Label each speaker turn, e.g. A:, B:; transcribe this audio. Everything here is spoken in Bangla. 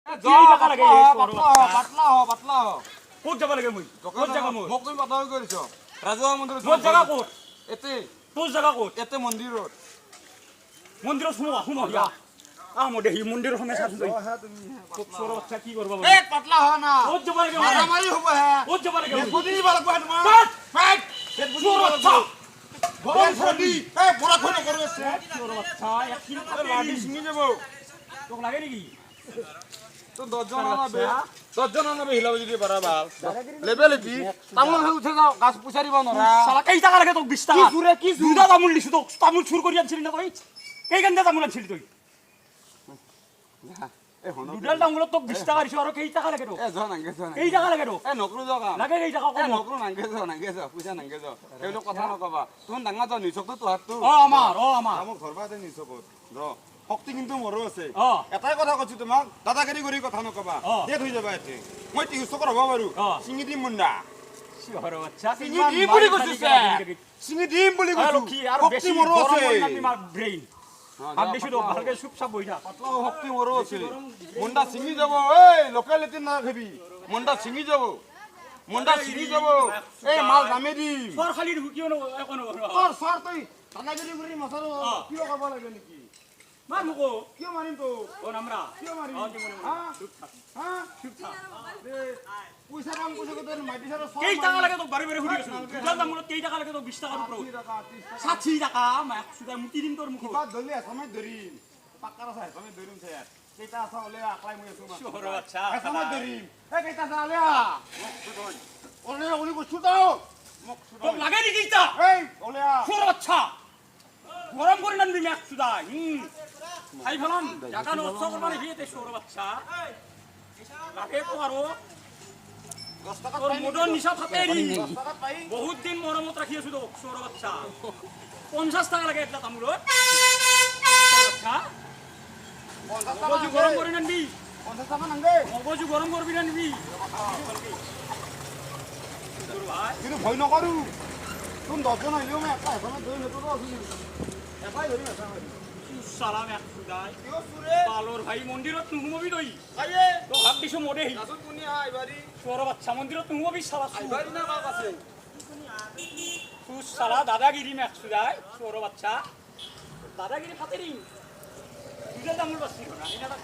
A: ক'ত যাব লাগে মই ক'ত জাগা মই
B: মোক তুমি বাধা কৰিছ ৰাজহুৱা মন্দিৰত
A: মোৰ জাগা ক'ত
B: এতে
A: তোৰ জাগা ক'ত
B: এতে মন্দিৰত
A: মন্দিৰত সোমোৱা ইয়া মই দেখি মন্দিৰৰ সময় চাচোন তই তোৰ বাচ্চা কি কৰিব
B: এ পাতলা হ না
A: ক'ত যাব লাগে
B: মাৰামাৰি হ'ব হে
A: ক'ত যাব লাগে
B: বুদ্ধি দিব লাগিব তোমাৰ ফাইট
A: তোৰ বাচ্চা
B: ভগৱান ফ্ৰদি এ পৰাখন কৰি আছে
A: তোৰ বাচ্চা এক কিলো
B: লাডি ছিঙি যাব
A: তোক লাগে নেকি
B: তো 10 জন আনাবে 10 জন আনাবে হিলাব যদি পাৰা ভাল লেভেল কি তামোল হৈ উঠে যাও গাছ পুছাৰিব নৰা
A: শালা কেই টাকা লাগে তোক 20 টাকা
B: কি জুৰে কি
A: দুটা তামোল দিছো তোক তামোল চুৰ কৰি আনছিলি না তই কেই গান্দা তামোল আনছিলি তই
B: এ হন
A: দুডাল তামোলত তোক 20 টাকা দিছো আৰু কেই টাকা লাগে তোক
B: এ জন আংগে জন
A: কেই টাকা লাগে তোক
B: এ নকৰো যাও কাম
A: লাগে কেই টাকা
B: এ
A: কম
B: নকৰো নাংগে যাও পইচা নাংগে যাও এইলো কথা নকবা তুমি ডাঙৰ যাও নিচকটো তোহাতটো
A: আমাৰ
B: আমাৰ ঘৰ বাতে নিচকত ৰ শক্তি কিন্তু মোৰো আছে
A: অ
B: এটাই কথা কৈছো তোমাক দাদাগিৰি কৰি কথা নকবা ডেট হৈ যাবা এতে মই 300 টকা হ'ব বাৰু চিঙি দিম মুণ্ডা
A: চিহৰ বাচ্চা
B: চিঙি দিম বুলি কৈছো চিঙি দিম বুলি কৈছো
A: লক্ষী আৰু
B: শক্তি
A: বেছি
B: মোৰো আছে
A: গৰমৰ নামি মাৰ ব্ৰেইন ভাব দিছো তো ভালকে চুপ চাপ বহি থাক
B: পাতলা শক্তি মোৰো আছে মুণ্ডা চিঙি যাব এই লোকেলিটি না খাবি মুণ্ডা চিঙি যাব এই মাল দামে দিম
A: সৰ খালি ঢুকিও একো নকৰো
B: সৰ তই দাদাগিৰি কৰি মছাৰো কিয় খাব লাগে নেকি
A: মাৰ মুকো
B: কিয় মাৰিম তো
A: ও নামৰা
B: কিয় মাৰিম হা পইচা কাম কৈছে তোৰ মাইটি সাৰ
A: কেই টাকা লাগে তোক বাৰে বাৰে সুধি আছো দুডাল তামোলত কেই টাকা লাগে তোক 20 টাকাৰ ওপৰত 60 টাকা মাক সুধা মুতি দিম তোৰ মুখত
B: বাদ ধলি সময় ধৰিম পাক্কাৰ আছে সময় ধৰিম চাই কেইটা আছে ওলে আকলাই মই আছো
A: চিহৰ বাচ্চা
B: সময় ধৰিম এই কেইটা আছে ওলে ওলে ওলি কৈছো তো
A: তোক লাগে নেকি ইটা
B: এই ওলে
A: চিহৰ বাচ্চা গৰম কৰি নানবি মাক সুধা খাই ফেলাম জাগা নষ্ট কৰবা নেকি তে চিহৰ বাচ্চা লাগে তো আৰু
B: 10 টাকা
A: তোর মোটর নিশা ফাতে রি
B: 10 টাকা পাই
A: বহুত দিন মরমত রাখি আছো তো সৌর বাচ্চা 50 টাকা লাগে এটা তামুলত বাচ্চা
B: 50 টাকা
A: মগজু গরম করে নানবি
B: 50 টাকা নাংগে
A: মগজু গরম করবি নানবি ভাই
B: কিন্তু ভয় নকৰো তুমি 10 জন আহিলেও মই একা হেফালে ধৰি নেতো আছো একাই ধৰি নেতা
A: সালাম এক সুদাই
B: কিয় সুৰে
A: পালর ভাই মন্দিরত নুহুমবি তই
B: আয়ে
A: তো ভাব দিছো মোদে হি
B: নাচত কোনি আইবাৰি
A: সৌর বাচ্চা মন্দিরত নুহুমবি সালা
B: আইবাৰি না কাক আছে
A: তু সালা দাদাগিরি ম্যাক সুদাই সৌর বাচ্চা দাদাগিরি ফাতে রি তুই তামুল বাসি না এটা